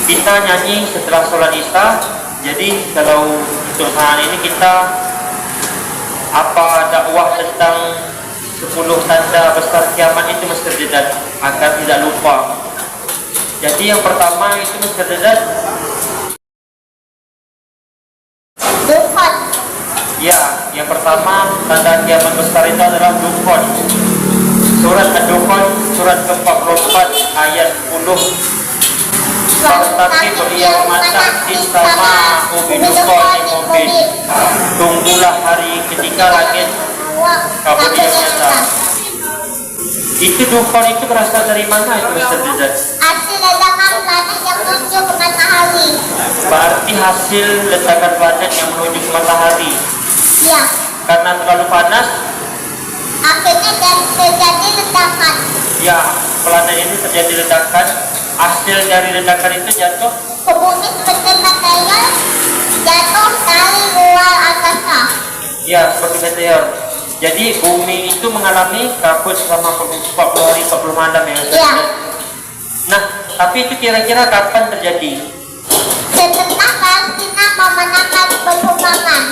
kita nyanyi setelah sholat isya. Jadi kalau untuk saat ini kita apa dakwah tentang 10 tanda besar kiamat itu Mr. Dedan agar tidak lupa. Jadi yang pertama itu Mr. Dedan, Dukhan. ya, yang pertama tanda kiamat besar itu adalah Dukhan. Surat Ad-Dukhan, surat ke-44 ayat 10. Tapi beliau macam istama ubidukhan mubin. Tunggulah hari ketika langit kabut yang nyata. Itu Dukhan itu berasal dari mana itu Mr. Dedan? Hasil ledakan planet yang menuju ke matahari. Berarti hasil ledakan planet yang menuju ke matahari. Ya, Karena terlalu panas, akhirnya terjadi ledakan. ya planet ini terjadi ledakan. Hasil dari ledakan itu jatuh Ke bumi seperti meteor jatuh dari luar angkasa. ya seperti meteor. Jadi bumi itu mengalami kabut selama 40 hari 40 malam ya. Ya, Nah, tapi itu kira-kira kapan terjadi? setelah Palestina memenangkan perkembangan.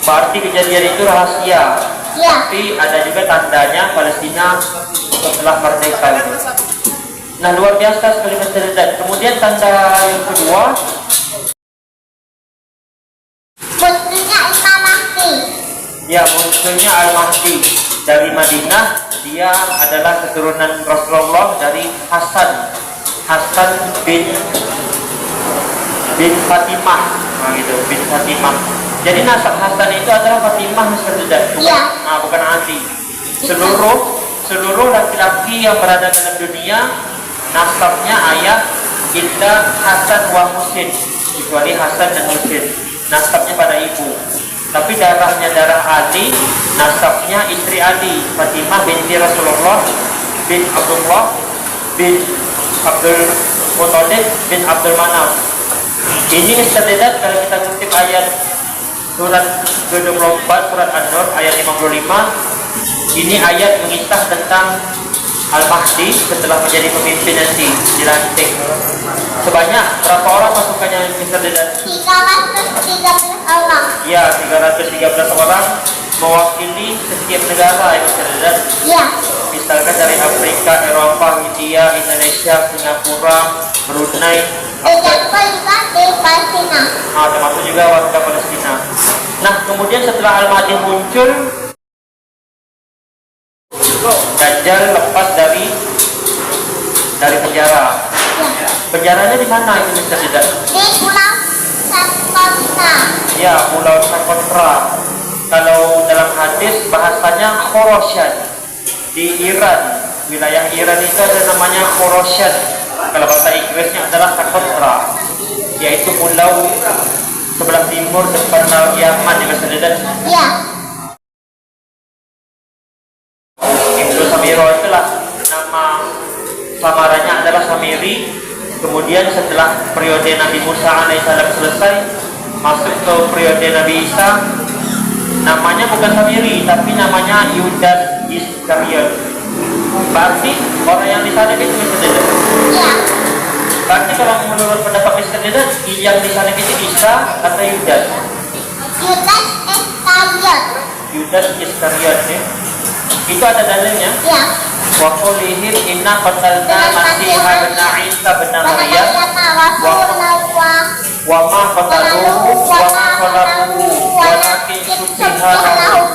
Berarti kejadian itu rahasia. Ya, Tapi ada juga tandanya Palestina setelah merdeka itu. Nah, luar biasa sekali Mr. Dedan. Kemudian tanda yang kedua, munculnya Imam Mahdi. ya munculnya Al-Mahdi dari Madinah. Dia adalah keturunan Rasulullah dari Hasan bin Fatimah, nah, gitu, bin Fatimah. Jadi nasab Hasan itu adalah Fatimah Mr. Dedan, bukan, Iya. bukan Ali. Seluruh laki-laki yang berada dalam dunia nasabnya ayah kita Hasan wa Husin, kecuali Hasan dan Husin nasabnya pada ibu. Tapi darahnya darah Ali, nasabnya istri Ali, Fatimah binti Rasulullah bin Abdullah bin Abdul Muttalib bin Abdul Manaf. Ini Mr. Dedan kalau kita kutip ayat surat ke-24 surat An-Nur ayat 55. Ini ayat mengisah tentang Al-Mahdi setelah menjadi pemimpin nanti dilantik. Sebanyak berapa orang pasukannya Mr. Dedan? 313 orang. Ya, 313 orang mewakili setiap negara ya Mr. Dedan. Ya, Misalkan dari Afrika, Eropa, India, Indonesia, Singapura, Brunei, beberapa juga di Palestina. termasuk juga warga Palestina. Nah, kemudian setelah Al-Mahdi muncul, Dajjal lepas dari penjara. Ya, Penjaranya di mana itu Mr. Dedan? di Pulau Sakotra. Ya, Pulau Socotra. Kalau dalam hadis bahasanya Khorassan di Iran. Wilayah Iran itu ada namanya Khorassan. Kalau bahasa Inggrisnya adalah Socotra, yaitu pulau sebelah timur depan Laut Yaman ya Mr. Dedan. Ya, Ibnu Samiro itulah nama samarannya adalah Samiri. Kemudian setelah periode Nabi Musa alaihissalam selesai, masuk ke periode Nabi Isa, namanya bukan Samiri tapi namanya Yudas Iskariot. Berarti orang yang disalib itu Mr. Dedan. ya, Berarti kalau menurut pendapat Mr. Dedan, yang disalib itu Isa atau Yudas? Yudas Iskariot. Yudas Iskariot ya. Itu ada dalilnya. Ya, Wa qulihim inna qatalna Masiha bin Isa bin Maryam wa ma qataluhu wa ma salabuhu walakin syubbiha lahum.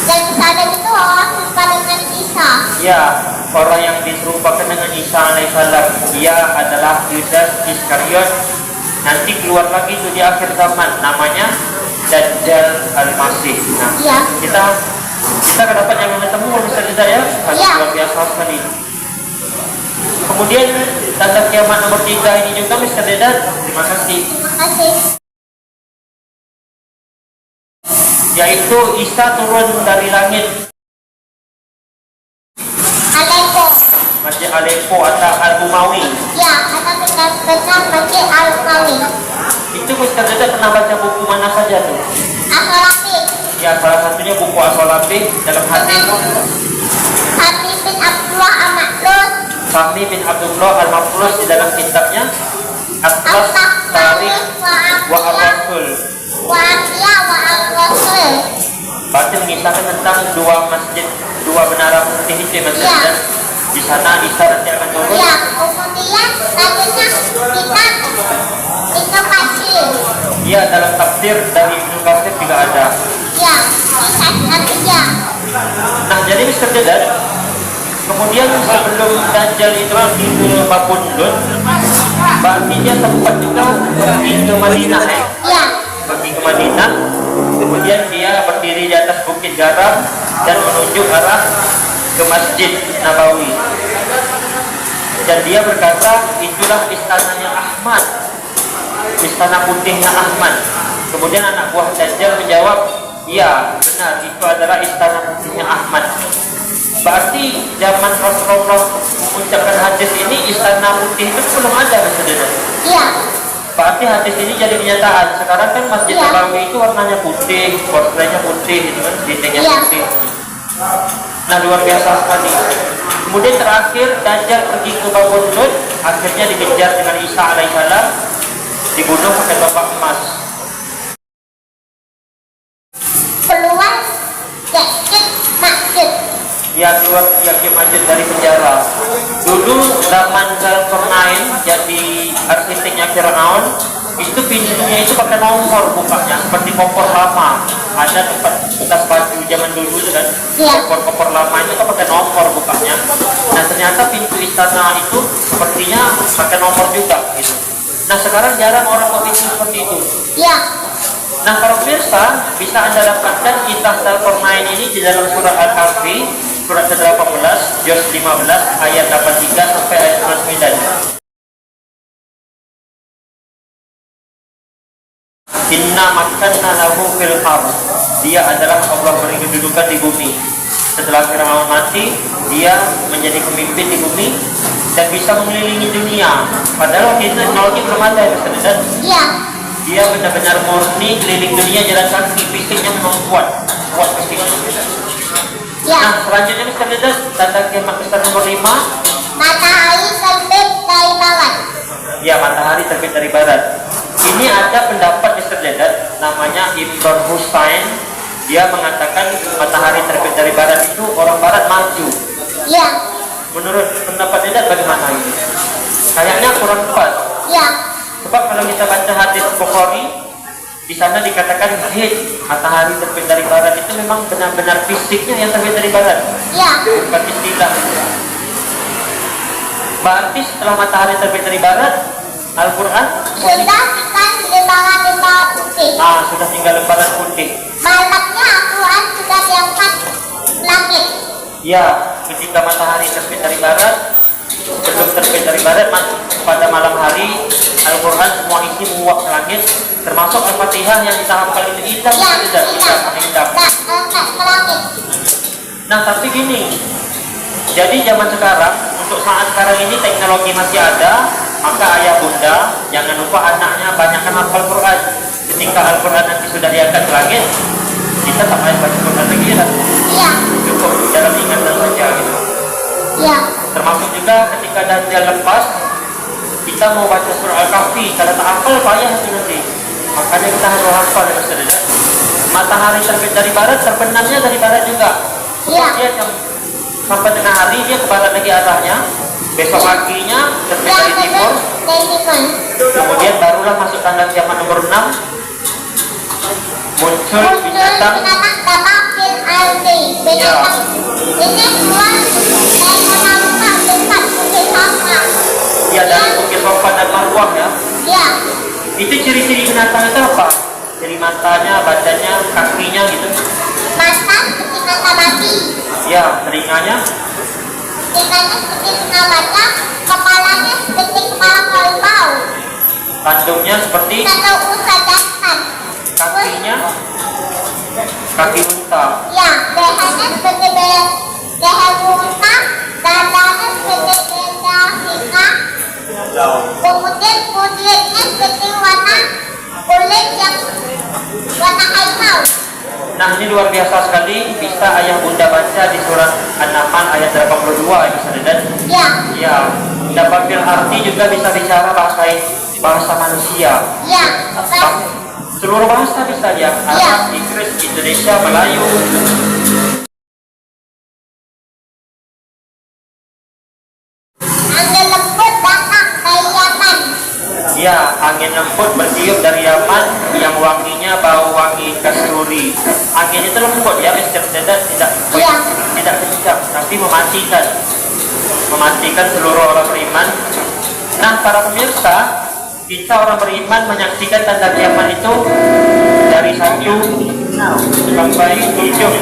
dan sana itu orang serupa dengan Isa. Ya, orang yang diserupakan dengan Isa alaihissalam, dia adalah Yudas Iskariot. Nanti keluar lagi itu di akhir zaman, namanya Dajjal Al-Masih. Nah, Ya, kita dapat yang ketemu Mr. Dedan ya, Ya. luar biasa sekali. Kemudian tanda kiamat nomor 3 ini juga Mr. Dedan. Terima kasih. terima kasih. Yaitu Isa turun dari langit Aleppo. Masjid Aleppo atau Al-Umawi. Ya, ada benar Masjid Al-Umawi. Itu Mr. Dedan pernah baca buku mana saja tuh? Al-Khalafik. Ya, salah satunya buku As-Salafih dalam hadis Habib bin Abdullah Al-Makrus. Fahmi bin Abdullah Al-Mafrus di dalam kitabnya Atlas Tarikh wa Ar-Rasul. Wa'afiyah wa'af-rasul. Berarti mengisahkan tentang dua masjid, dua menara putih itu ya, Mas. Ya. Dan di sana Isa nanti akan turun. Ya, kemudian selanjutnya kita itu kecil. Iya, dalam tafsir dari Ibnu Katsir juga ada. Ya, dikasih artinya. Nah, jadi Mr. Dedan, kemudian sebelum Dajjal itu pergi ke Babundun, berarti dia sempat juga pergi ke Madinah ya. Ya, Pergi ke Madinah, kemudian dia berdiri di atas bukit garam dan menuju arah ke Masjid Nabawi. Dan dia berkata, itulah istananya Ahmad, istana putihnya Ahmad. Kemudian anak buah Dajjal menjawab, iya benar, itu adalah istana putihnya Ahmad. Berarti zaman Rasulullah mengucapkan hadis ini, istana putih itu belum ada, saudara. ya, Berarti hadis ini jadi kenyataan. Sekarang kan Masjid Iya. Nabawi itu warnanya putih, porselenya putih, gitu kan, dindingnya Iya. putih. Nah, luar biasa sekali. Kemudian terakhir Dajjal pergi ke Babundun, akhirnya dikejar dengan Isa alaihissalam, dibunuh pakai tombak emas. keluar masjid masjid. Dia keluar masjid dari penjara. Dulu zaman Zulkarnain jadi arsiteknya Firaun, itu pintunya itu pakai nomor bukanya, seperti kompor lama. Ada tempat bekas baju zaman dulu itu kan, Iya. kompor lama itu kan pakai nomor bukanya. Nah, ternyata pintu istana itu sepertinya pakai nomor juga gitu. Nah, sekarang jarang orang mau pintu seperti itu. Ya, Nah, para pemirsa, bisa Anda dapatkan kisah Zulkarnain ini di dalam surah Al-Kahfi, surat ke-18, juz 15, ayat 83 sampai ayat 9. Inna makanna lahu fil ardh. Dia adalah Allah beri kedudukan di bumi. Setelah Firaun mati, dia menjadi pemimpin di bumi dan bisa mengelilingi dunia. Padahal waktu itu teknologi belum ada, dan ya, dia benar-benar murni keliling dunia jalan kaki. Fisiknya memang kuat fisiknya. ya. Nah, selanjutnya Mr. Dedan, tanda kiamat besar nomor 5. Matahari terbit dari barat. Ya, matahari terbit dari barat. Ini ada pendapat Mr. Dedan, namanya Ibn Husain. Dia mengatakan matahari terbit dari barat itu orang barat maju. Ya, Menurut pendapat Dedan bagaimana ini? Kayaknya kurang pas. ya, Sebab kalau kita baca hadis Bukhari, di sana dikatakan matahari terbit dari barat itu memang benar-benar fisiknya yang terbit dari barat, ya. bukan istilah. Berarti setelah matahari terbit dari barat, Al-Quran Sudah kan lembaran-lembaran putih. sudah tinggal lembaran putih. Malamnya Al-Quran sudah diangkat langit. Ya, ketika matahari terbit dari barat, sebelum terbit dari barat, pada malam hari Al-Quran semua isi menguap ke langit, termasuk Al-Fatihah yang kita hafal itu hitam, Ya, tidak hitam. angkat ke langit. Nah, tapi gini, jadi zaman sekarang, untuk saat sekarang ini teknologi masih ada, maka ayah bunda jangan lupa anaknya banyakkan hafal Quran. Ketika Al-Quran nanti sudah diangkat ke langit, kita tak payah baca Quran lagi ya. Ya, Cukup dalam ingatan saja gitu. ya, Termasuk juga ketika Dajjal lepas, kita mau baca surah Al-Kahfi, kalau tak hafal payah itu nanti. Makanya kita harus hafal ya saudara. Matahari terbit dari barat, terbenamnya dari barat juga. Ya. Dia sampai tengah hari dia ke barat lagi arahnya. Besok paginya terbit ya. dari timur. Dari timur. Kemudian barulah masuk tanda kiamat nomor 6. Muncul Muncul binatang. binatang dapat fil ardi. Binatang ini keluar dari muka dekat bukit Safa. Ya, dari Bukit Safa dan Marwah ya. Ya, Itu ciri-ciri binatang itu apa? Dari matanya, badannya, kakinya gitu. mata seperti mata babi. Ya, telinganya. Tingkahnya seperti singa baca. Kepalanya seperti kepala kerbau. Kandungnya seperti Atau usa jantan. kakinya kaki unta. Ya, lehernya seperti leher unta. Dadanya seperti dada singa. Kemudian kulitnya seperti warna kulit yang warna harimau. Nah, ini luar biasa sekali. Bisa ayah bunda baca di surat An-Nahl ayat 82 ya, saudara. Ya, Ya, dapat bil arti juga bisa bicara bahasa manusia. Ya, Pak. Seluruh bahasa bisa ya, Arab, Inggris, Indonesia, Melayu. Angin lembut datang dari Yaman. Ya, angin lembut bertiup dari Yaman yang wanginya bau wangi kasturi. Angin itu lembut ya, tidak Iya. tidak kencang, tapi mematikan seluruh orang beriman. Nah, para pemirsa, kita orang beriman menyaksikan tanda kiamat itu dari 1 sampai 7.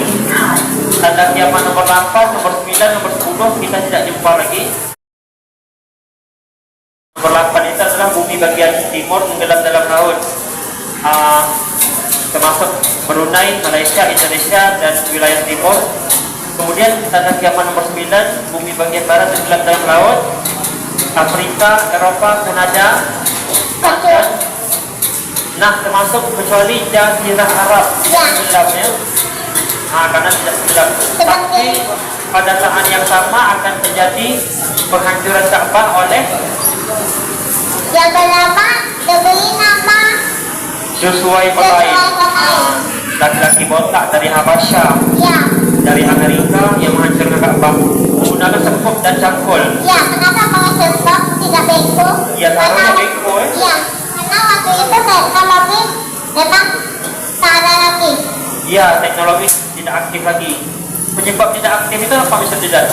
Tanda kiamat nomor 8, nomor 9, nomor 10 kita tidak jumpa lagi. Nomor 8 itu adalah bumi bagian timur tenggelam dalam laut, termasuk Brunei, Malaysia, Indonesia, dan wilayah timur. Kemudian tanda kiamat nomor 9, bumi bagian barat tenggelam dalam laut, Afrika, Eropa, Kanada, dan nah termasuk kecuali Jazirah Arab tenggelamnya, karena tidak tenggelam. Tapi pada saat yang sama akan terjadi penghancuran Ka'bah oleh Yang pertama diberi nama Joshua ibn Lain, laki-laki botak dari Habasyah, ya. dari Amerika yang menghancurkan Ka'bah menggunakan sekop dan cangkul. Ya, kenapa kalau sebab tidak beko? Ya, taruhnya beko Ya, karena waktu itu teknologi memang tak ada lagi. Ya, teknologi tidak aktif lagi. Penyebab tidak aktif itu apa bisa tidak?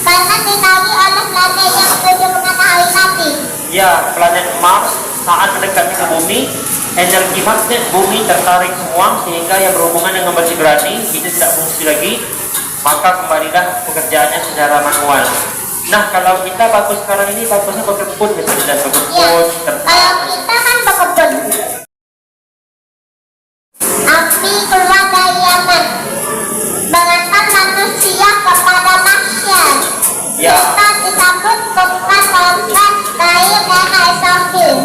Karena ditarik oleh planet yang menuju matahari tadi. Ya, planet Mars saat mendekati ke bumi, energi magnet bumi tertarik semua sehingga yang berhubungan dengan besi berani itu tidak fungsi lagi, maka kembalilah pekerjaannya secara manual. Nah, kalau kita bagus sekarang ini bagusnya berkebun, bisa tidak Ya, berkebun, kalau kita kan berkebun. Api keluar dari Yaman mengantar manusia kepada masyarakat. Ya. Kita disambut bukan lompat dari merah Israfil.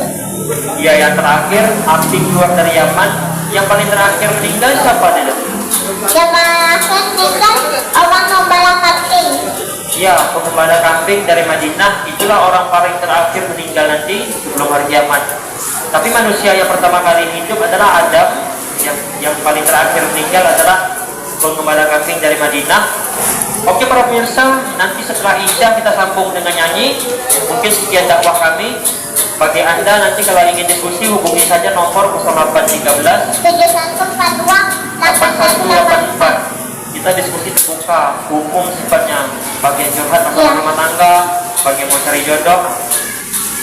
Ya, yang terakhir api keluar dari Yaman. Yang paling terakhir meninggal siapa dia? Yang terakhir meninggal orang membala kambing. Ya, pengembala kambing dari Madinah, itulah orang paling terakhir meninggal nanti sebelum hari kiamat. Tapi manusia yang pertama kali hidup adalah Adam, yang paling terakhir meninggal adalah pengembala kambing dari Madinah. Oke para pemirsa, nanti setelah Isya kita sambung dengan nyanyi. Mungkin sekian dakwah kami. Bagi Anda nanti kalau ingin diskusi hubungi saja nomor 0813 7142 8184. Kita diskusi terbuka, hukum sifatnya, bagi yang curhat masalah rumah tangga, bagi yang mau cari jodoh.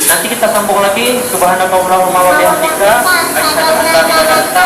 Nanti kita sambung lagi. Subhanallahumma wa bihamdika, asyhadu an la ilaha illa anta,